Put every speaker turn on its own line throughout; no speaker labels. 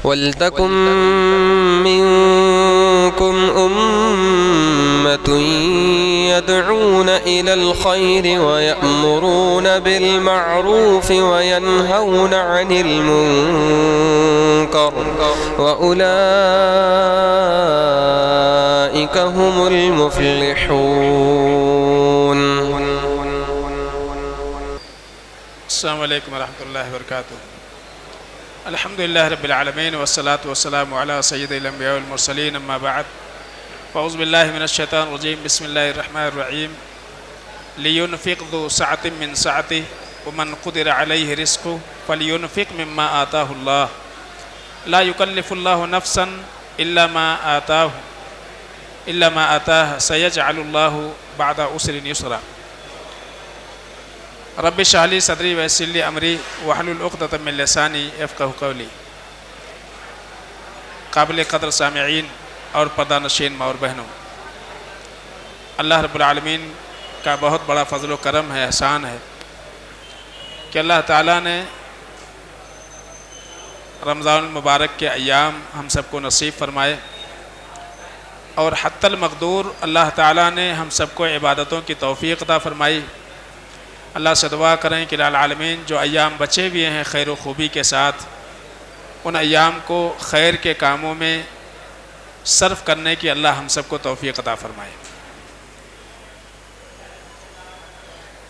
وَلْتَكُن مِّنكُمْ أُمَّةٌ يَدْعُونَ إِلَى الْخَيْرِ وَيَأْمُرُونَ بِالْمَعْرُوفِ وَيَنْهَوْنَ عَنِ الْمُنكَرِ وَأُولَئِكَ هُمُ الْمُفْلِحُونَ.
السلام علیکم ورحمۃ اللہ وبرکاتہ. الحمدللہ رب العالمین والصلاة والسلام علی سید الانبیاء والمرسلین، اما بعد فاعوذ باللہ من الشیطان الرجیم. بسم اللہ الرحمن الرحیم. لینفق ذو سعۃ من سعتہ ومن قدر علیہ رزقہ فلینفق مما آتاہ اللہ لا یکلف اللہ نفسا الا ما آتاہ سیجعل اللہ بعد عسر یسرا. رب اشرح لی صدری ویسر لی امری واحلل عقدۃ من لسانی یفقہوا قولی. قابل قدر سامعین اور پردہ نشین ماں اور بہنوں، اللہ رب العالمین کا بہت بڑا فضل و کرم ہے، احسان ہے کہ اللہ تعالیٰ نے رمضان المبارک کے ایام ہم سب کو نصیب فرمائے، اور حتی المقدور اللہ تعالیٰ نے ہم سب کو عبادتوں کی توفیق عطا فرمائی. اللہ سے دعا کریں کہ العالمین جو ایام بچے ہوئے ہیں خیر و خوبی کے ساتھ، ان ایام کو خیر کے کاموں میں صرف کرنے کی اللہ ہم سب کو توفیق عطا فرمائے.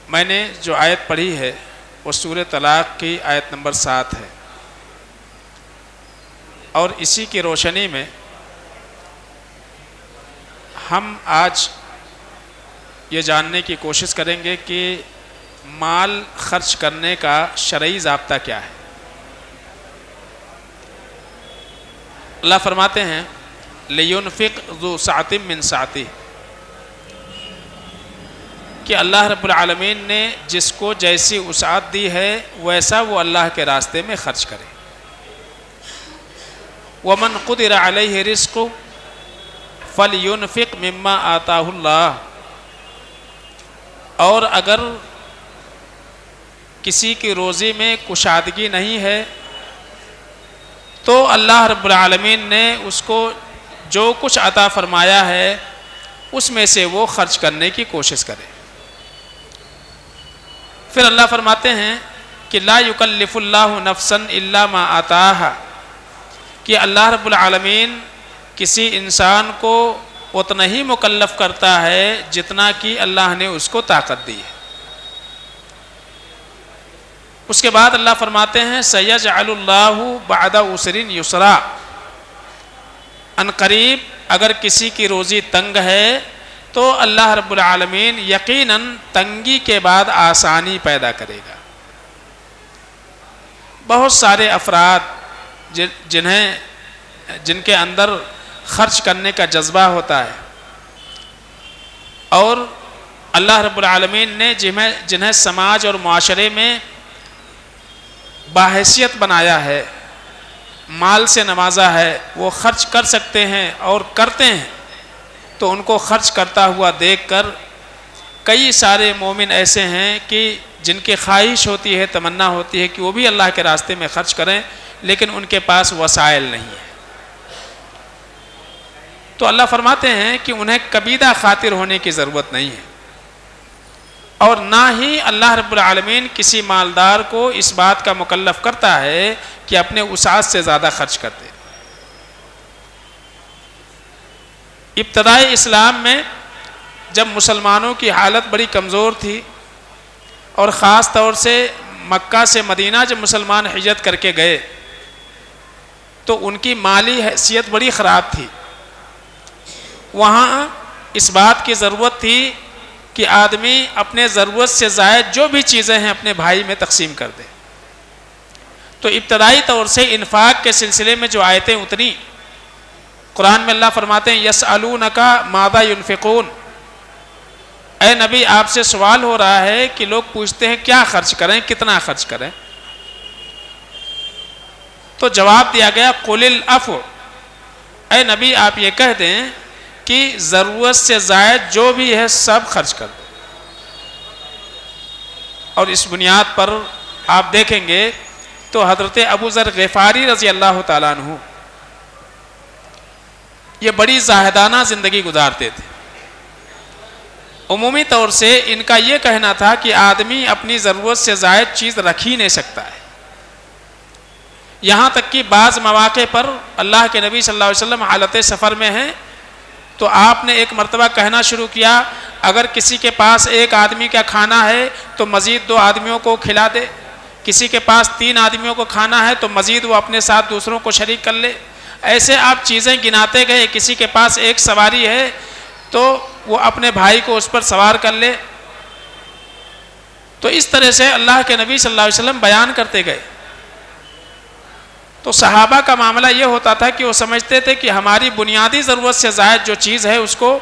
میں نے جو آیت پڑھی ہے وہ سورہ طلاق کی آیت نمبر 7 ہے، اور اسی کی روشنی میں ہم آج یہ جاننے کی کوشش کریں گے کہ مال خرچ کرنے کا شرعی ضابطہ کیا ہے. اللہ فرماتے ہیں لِيُنْفِقْ ذُو سَعْتٍ مِّن سَعْتِهِ، کہ اللہ رب العالمین نے جس کو جیسی وسعت دی ہے ویسا وہ اللہ کے راستے میں خرچ کرے. وَمَنْ قُدِرَ عَلَيْهِ رِزْقُهُ فَلْيُنْفِقْ مِمَّا آتَاهُ اللَّهُ، اور اگر کسی کی روزی میں کشادگی نہیں ہے تو اللہ رب العالمین نے اس کو جو کچھ عطا فرمایا ہے اس میں سے وہ خرچ کرنے کی کوشش کرے. پھر اللہ فرماتے ہیں کہ لا یکلف اللہ نفسا الا ما آتاہا، کہ اللہ رب العالمین کسی انسان کو اتنا ہی مکلف کرتا ہے جتنا کہ اللہ نے اس کو طاقت دی ہے. اس کے بعد اللہ فرماتے ہیں سیجعل اللہ بعد عسر یسرا، ان قریب اگر کسی کی روزی تنگ ہے تو اللہ رب العالمین یقیناً تنگی کے بعد آسانی پیدا کرے گا. بہت سارے افراد جن کے اندر خرچ کرنے کا جذبہ ہوتا ہے، اور اللہ رب العالمین نے جنہیں سماج اور معاشرے میں باحیثیت بنایا ہے، مال سے نوازا ہے، وہ خرچ کر سکتے ہیں اور کرتے ہیں، تو ان کو خرچ کرتا ہوا دیکھ کر کئی سارے مومن ایسے ہیں کہ جن کی خواہش ہوتی ہے، تمنا ہوتی ہے کہ وہ بھی اللہ کے راستے میں خرچ کریں، لیکن ان کے پاس وسائل نہیں ہیں. تو اللہ فرماتے ہیں کہ انہیں کبیدہ خاطر ہونے کی ضرورت نہیں ہے، اور نہ ہی اللہ رب العالمین کسی مالدار کو اس بات کا مکلف کرتا ہے کہ اپنے وسعت سے زیادہ خرچ کر دے. ابتدائی اسلام میں جب مسلمانوں کی حالت بڑی کمزور تھی، اور خاص طور سے مکہ سے مدینہ جب مسلمان ہجرت کر کے گئے تو ان کی مالی حیثیت بڑی خراب تھی. وہاں اس بات کی ضرورت تھی کہ آدمی اپنے ضرورت سے زائد جو بھی چیزیں ہیں اپنے بھائی میں تقسیم کر دے. تو ابتدائی طور سے انفاق کے سلسلے میں جو آیتیں اتری، قرآن میں اللہ فرماتے ہیں یسألونک ماذا ينفقون، اے نبی آپ سے سوال ہو رہا ہے کہ لوگ پوچھتے ہیں کیا خرچ کریں، کتنا خرچ کریں. تو جواب دیا گیا قل العفو، اے نبی آپ یہ کہہ دیں کہ ضرورت سے زائد جو بھی ہے سب خرچ کر دیں. اور اس بنیاد پر آپ دیکھیں گے تو حضرت ابو ذر غفاری رضی اللہ تعالیٰ عنہ یہ بڑی زاہدانہ زندگی گزارتے تھے. عمومی طور سے ان کا یہ کہنا تھا کہ آدمی اپنی ضرورت سے زائد چیز رکھ ہی نہیں سکتا ہے. یہاں تک کہ بعض مواقع پر اللہ کے نبی صلی اللہ علیہ وسلم حالت سفر میں ہیں تو آپ نے ایک مرتبہ کہنا شروع کیا اگر کسی کے پاس ایک آدمی کا کھانا ہے تو مزید 2 آدمیوں کو کھلا دے, کسی کے پاس 3 آدمیوں کو کھانا ہے تو مزید وہ اپنے ساتھ دوسروں کو شریک کر لے. ایسے آپ چیزیں گناتے گئے. کسی کے پاس ایک سواری ہے تو وہ اپنے بھائی کو اس پر سوار کر لے. تو اس طرح سے اللہ کے نبی صلی اللہ علیہ وسلم بیان کرتے گئے. تو صحابہ کا معاملہ یہ ہوتا تھا کہ وہ سمجھتے تھے کہ ہماری بنیادی ضرورت سے زائد جو چیز ہے اس کو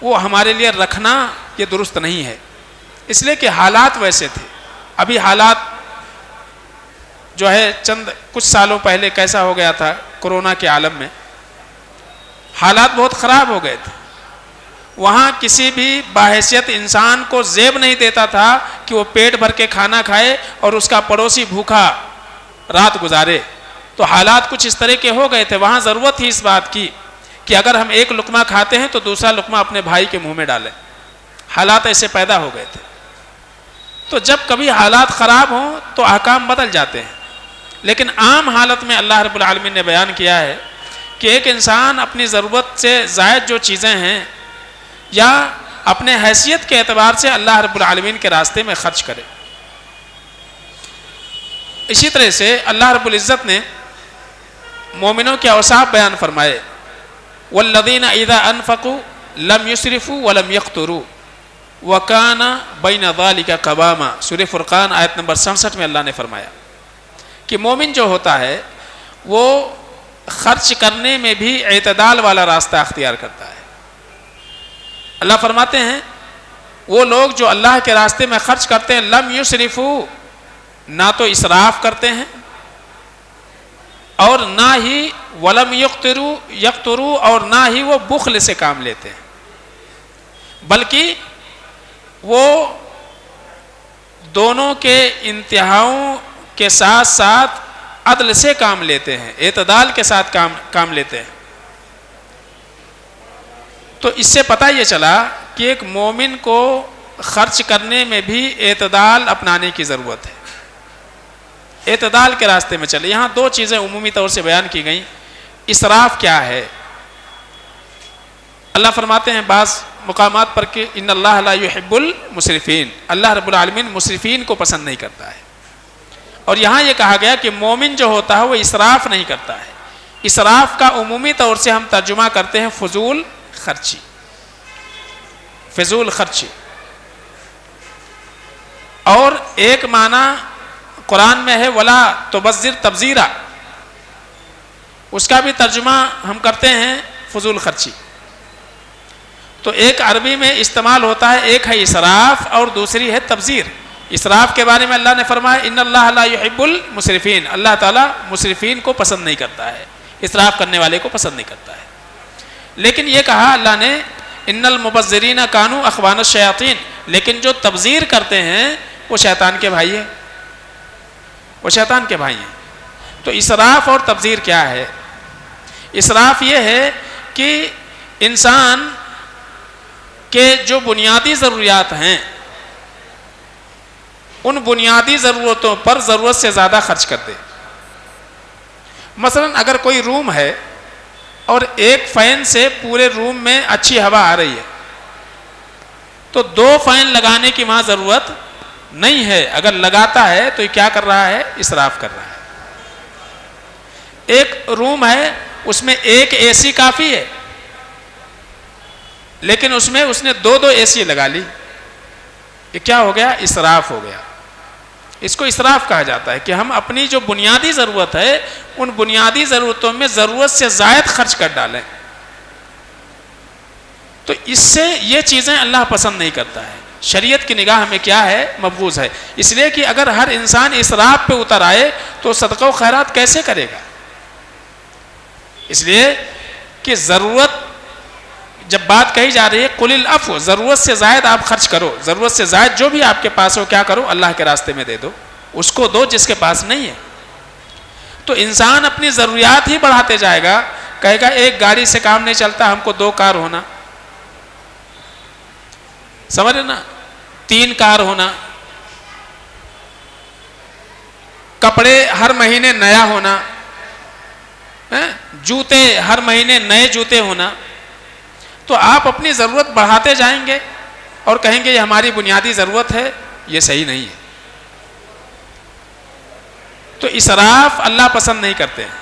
وہ ہمارے لیے رکھنا یہ درست نہیں ہے, اس لیے کہ حالات ویسے تھے. ابھی حالات جو ہے چند کچھ سالوں پہلے کیسا ہو گیا تھا کورونا کے عالم میں, حالات بہت خراب ہو گئے تھے. وہاں کسی بھی باحیثیت انسان کو زیب نہیں دیتا تھا کہ وہ پیٹ بھر کے کھانا کھائے اور اس کا پڑوسی بھوکا رات گزارے. تو حالات کچھ اس طرح کے ہو گئے تھے. وہاں ضرورت ہی اس بات کی کہ اگر ہم ایک لقمہ کھاتے ہیں تو دوسرا لقمہ اپنے بھائی کے منہ میں ڈالیں. حالات ایسے پیدا ہو گئے تھے. تو جب کبھی حالات خراب ہوں تو احکام بدل جاتے ہیں, لیکن عام حالت میں اللہ رب العالمین نے بیان کیا ہے کہ ایک انسان اپنی ضرورت سے زائد جو چیزیں ہیں یا اپنے حیثیت کے اعتبار سے اللہ رب العالمین کے راستے میں خرچ کرے. اسی طرح سے اللہ رب العزت نے مومنوں کے اوصاف بیان فرمائے, والذین اذا انفقوا لم یسرفوا ولم یقتروا وکان بین ذلک قواما. سورہ فرقان آیت نمبر 67 میں اللہ نے فرمایا کہ مومن جو ہوتا ہے وہ خرچ کرنے میں بھی اعتدال والا راستہ اختیار کرتا ہے. اللہ فرماتے ہیں وہ لوگ جو اللہ کے راستے میں خرچ کرتے ہیں لم یسرفوا, نہ تو اسراف کرتے ہیں اور نہ ہی ولم یقتروا اور نہ ہی وہ بخل سے کام لیتے ہیں, بلکہ وہ دونوں کے انتہاؤں کے ساتھ ساتھ عدل سے کام لیتے ہیں, اعتدال کے ساتھ کام لیتے ہیں. تو اس سے پتہ یہ چلا کہ ایک مومن کو خرچ کرنے میں بھی اعتدال اپنانے کی ضرورت ہے, اعتدال کے راستے میں چلے. یہاں 2 چیزیں عمومی طور سے بیان کی گئیں. اسراف کیا ہے؟ اللہ فرماتے ہیں بعض مقامات پر کہ ان اللہ لا يحب المسرفین, اللہ رب العالمین مسرفین کو پسند نہیں کرتا ہے. اور یہاں یہ کہا گیا کہ مومن جو ہوتا ہے وہ اسراف نہیں کرتا ہے. اسراف کا عمومی طور سے ہم ترجمہ کرتے ہیں فضول خرچی, فضول خرچی. اور ایک معنی قرآن میں ہے ولا تبذر تبذیرا, اس کا بھی ترجمہ ہم کرتے ہیں فضول خرچی. تو ایک عربی میں استعمال ہوتا ہے, ایک ہے اسراف اور دوسری ہے تبذیر. اسراف کے بارے میں اللہ نے فرمایا ان اللہ لا يحب المسرفین, اللہ تعالیٰ مسرفین کو پسند نہیں کرتا ہے, اسراف کرنے والے کو پسند نہیں کرتا ہے. لیکن یہ کہا اللہ نے ان المبذرین کانوا اخوان الشیاطین, لیکن جو تبذیر کرتے ہیں وہ شیطان کے بھائی ہیں, وہ شیطان کے بھائی ہیں. تو اسراف اور تبذیر کیا ہے؟ اسراف یہ ہے کہ انسان کے جو بنیادی ضروریات ہیں ان بنیادی ضرورتوں پر ضرورت سے زیادہ خرچ کر دے. مثلا اگر کوئی روم ہے اور ایک فین سے پورے روم میں اچھی ہوا آ رہی ہے تو 2 فین لگانے کی وہاں ضرورت نہیں ہے. اگر لگاتا ہے تو یہ کیا کر رہا ہے؟ اسراف کر رہا ہے. ایک روم ہے اس میں ایک اے سی کافی ہے لیکن اس میں اس نے 2 اے سی لگا لی, یہ کیا ہو گیا؟ اسراف ہو گیا. اس کو اسراف کہا جاتا ہے کہ ہم اپنی جو بنیادی ضرورت ہے ان بنیادی ضرورتوں میں ضرورت سے زائد خرچ کر ڈالیں. تو اس سے یہ چیزیں اللہ پسند نہیں کرتا ہے. شریعت کی نگاہ میں کیا ہے؟ مبغوض ہے. اس لیے کہ اگر ہر انسان اسراف پہ اتر آئے تو صدقہ و خیرات کیسے کرے گا؟ اس لیے کہ ضرورت جب بات کہی جا رہی ہے قل العفو, ضرورت سے زائد آپ خرچ کرو, ضرورت سے زائد جو بھی آپ کے پاس ہو کیا کرو؟ اللہ کے راستے میں دے دو, اس کو دو جس کے پاس نہیں ہے. تو انسان اپنی ضروریات ہی بڑھاتے جائے گا. کہے گا ایک گاڑی سے کام نہیں چلتا, ہم کو 2 کار ہونا, سمجھ رہے نا, 3 کار ہونا, کپڑے ہر مہینے نیا ہونا, جوتے ہر مہینے نئے جوتے ہونا. تو آپ اپنی ضرورت بڑھاتے جائیں گے اور کہیں گے یہ ہماری بنیادی ضرورت ہے. یہ صحیح نہیں ہے. تو اسراف اللہ پسند نہیں کرتے ہیں.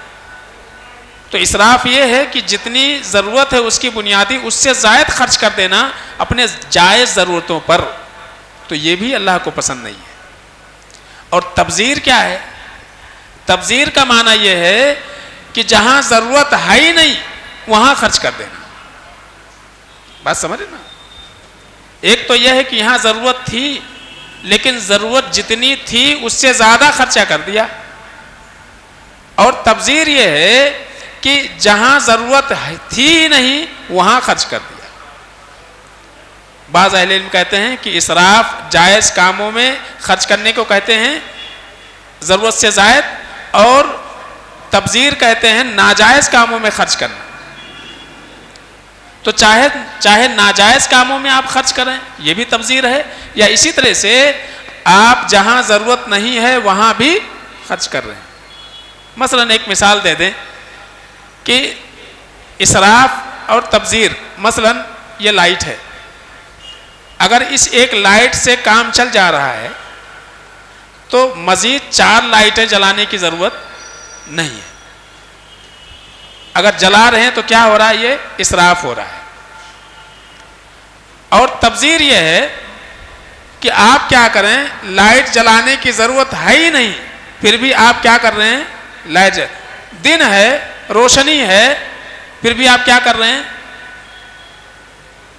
تو اسراف یہ ہے کہ جتنی ضرورت ہے اس کی بنیادی اس سے زائد خرچ کر دینا اپنے جائز ضرورتوں پر, تو یہ بھی اللہ کو پسند نہیں ہے. اور تبذیر کیا ہے؟ تبذیر کا معنی یہ ہے کہ جہاں ضرورت ہے ہی نہیں وہاں خرچ کر دینا. بات سمجھے نا. ایک تو یہ ہے کہ یہاں ضرورت تھی لیکن ضرورت جتنی تھی اس سے زیادہ خرچہ کر دیا. اور تبذیر یہ ہے کہ جہاں ضرورت تھی ہی نہیں وہاں خرچ کر دیا. بعض اہل علم کہتے ہیں کہ اسراف جائز کاموں میں خرچ کرنے کو کہتے ہیں ضرورت سے زائد, اور تبذیر کہتے ہیں ناجائز کاموں میں خرچ کرنا. تو چاہے ناجائز کاموں میں آپ خرچ کریں یہ بھی تبذیر ہے, یا اسی طرح سے آپ جہاں ضرورت نہیں ہے وہاں بھی خرچ کر رہے ہیں. مثلا ایک مثال دے دیں کہ اسراف اور تبذیر. مثلا یہ لائٹ ہے, اگر اس ایک لائٹ سے کام چل جا رہا ہے تو مزید 4 لائٹیں جلانے کی ضرورت نہیں ہے. اگر جلا رہے ہیں تو کیا ہو رہا ہے؟ یہ اسراف ہو رہا ہے. اور تبذیر یہ ہے کہ آپ کیا کریں, لائٹ جلانے کی ضرورت ہے ہی نہیں پھر بھی آپ کیا کر رہے ہیں, لائٹ دن ہے روشنی ہے پھر بھی آپ کیا کر رہے ہیں,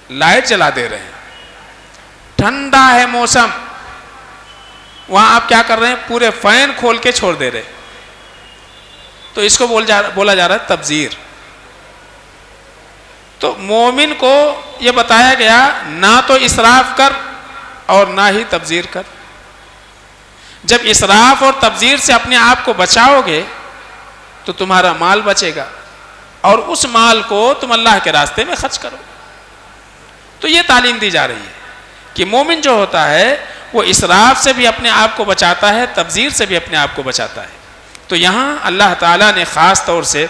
لائٹ جلا دے رہے ہیں. ٹھنڈا ہے موسم, وہاں آپ کیا کر رہے ہیں, پورے فین کھول کے چھوڑ دے رہے. تو اس کو بولا جا رہا ہے تبذیر. تو مومن کو یہ بتایا گیا نہ تو اسراف کر اور نہ ہی تبذیر کر. جب اسراف اور تبذیر سے اپنے آپ کو بچاؤ گے تو تمہارا مال بچے گا اور اس مال کو تم اللہ کے راستے میں خرچ کرو. تو یہ تعلیم دی جا رہی ہے کہ مومن جو ہوتا ہے وہ اسراف سے بھی اپنے آپ کو بچاتا ہے, تبذیر سے بھی اپنے آپ کو بچاتا ہے. تو یہاں اللہ تعالیٰ نے خاص طور سے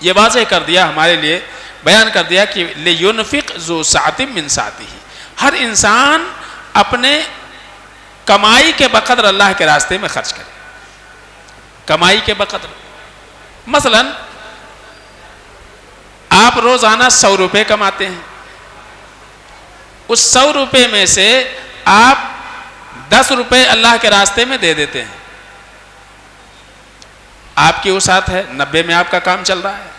یہ واضح کر دیا, ہمارے لیے بیان کر دیا کہ لِيُنْفِقْ ذُو سَعْتٍ مِّن سَعْتِهِ, ہر انسان اپنے کمائی کے بقدر اللہ کے راستے میں خرچ کرے. کمائی کے بقدر. مثلا آپ روزانہ 100 روپے کماتے ہیں, اس 100 روپے میں سے آپ 10 روپے اللہ کے راستے میں دے دیتے ہیں. آپ کی وسعت ہے, 90 میں آپ کا کام چل رہا ہے.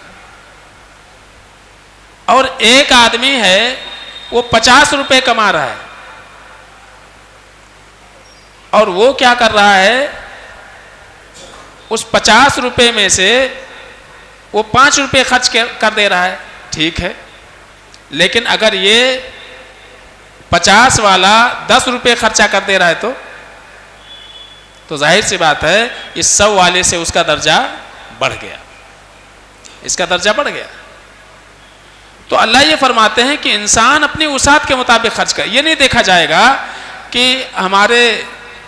اور ایک آدمی ہے وہ 50 روپے کما رہا ہے, اور وہ کیا کر رہا ہے, اس 50 روپے میں سے وہ 5 روپے خرچ کر دے رہا ہے. ٹھیک ہے, لیکن اگر یہ 50 والا 10 روپے خرچہ کر دے رہا ہے تو ظاہر سی بات ہے اس 100 والے سے اس کا درجہ بڑھ گیا, اس کا درجہ بڑھ گیا. تو اللہ یہ فرماتے ہیں کہ انسان اپنی وسعت کے مطابق خرچ کر. یہ نہیں دیکھا جائے گا کہ ہمارے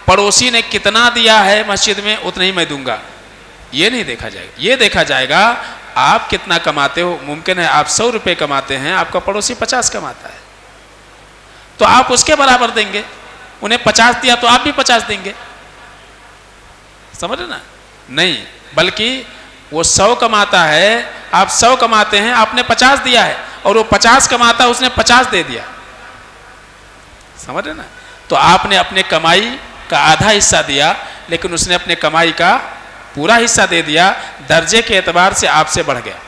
پڑوسی نے کتنا دیا ہے مسجد میں اتنا ہی میں دوں گا, یہ نہیں دیکھا جائے گا. یہ دیکھا جائے گا آپ کتنا کماتے ہو. ممکن ہے آپ 100 روپے کماتے ہیں, آپ کا پڑوسی 50 کماتا ہے, تو آپ اس کے برابر دیں گے. انہیں 50 دیا تو آپ بھی 50 دیں گے. سمجھ رہے نا؟ نہیں, بلکہ وہ 100 کماتا ہے, آپ 100 کماتے ہیں, آپ نے 50 دیا ہے, اور وہ 50 کماتا ہے, اس نے 50 دے دیا. سمجھ رہے نا؟ تو آپ نے اپنے کمائی کا آدھا حصہ دیا, لیکن اس نے اپنے کمائی کا پورا حصہ دے دیا, درجے کے اعتبار سے آپ سے بڑھ گیا.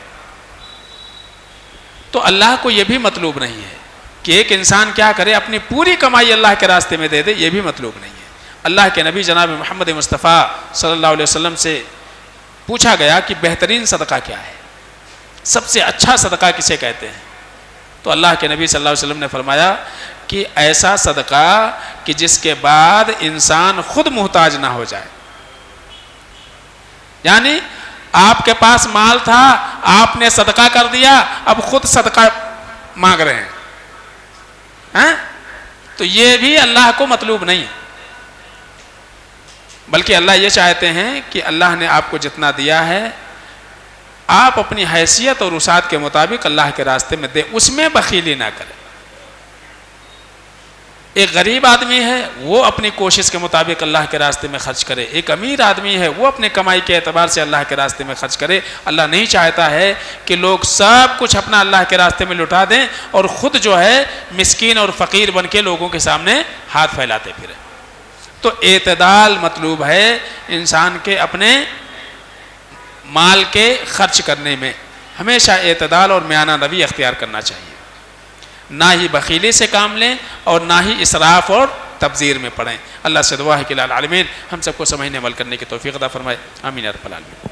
تو اللہ کو یہ بھی مطلوب نہیں ہے کہ ایک انسان کیا کرے, اپنی پوری کمائی اللہ کے راستے میں دے دے, یہ بھی مطلوب نہیں ہے. اللہ کے نبی جناب محمد مصطفیٰ صلی اللہ علیہ وسلم سے پوچھا گیا کہ بہترین صدقہ کیا ہے, سب سے اچھا صدقہ کسے کہتے ہیں؟ تو اللہ کے نبی صلی اللہ علیہ وسلم نے فرمایا کہ ایسا صدقہ کہ جس کے بعد انسان خود محتاج نہ ہو جائے. یعنی آپ کے پاس مال تھا، آپ نے صدقہ کر دیا، اب خود صدقہ مانگ رہے ہیں، ہاں؟ تو یہ بھی اللہ کو مطلوب نہیں ہے، بلکہ اللہ یہ چاہتے ہیں کہ اللہ نے آپ کو جتنا دیا ہے آپ اپنی حیثیت اور وسعت کے مطابق اللہ کے راستے میں دیں، اس میں بخیلی نہ کریں۔ ایک غریب آدمی ہے وہ اپنی کوشش کے مطابق اللہ کے راستے میں خرچ کرے، ایک امیر آدمی ہے وہ اپنے کمائی کے اعتبار سے اللہ کے راستے میں خرچ کرے۔ اللہ نہیں چاہتا ہے کہ لوگ سب کچھ اپنا اللہ کے راستے میں لٹا دیں اور خود جو ہے مسکین اور فقیر بن کے لوگوں کے سامنے ہاتھ پھیلاتے پھریں۔ تو اعتدال مطلوب ہے انسان کے اپنے مال کے خرچ کرنے میں، ہمیشہ اعتدال اور میانہ روی اختیار کرنا چاہیے، نہ ہی بخیلی سے کام لیں اور نہ ہی اسراف اور تبذیر میں پڑیں۔ اللہ سے دعا ہے کہ العالمین ہم سب کو سمجھنے عمل کرنے کی توفیق عطا فرمائے، آمین یا رب العالمین۔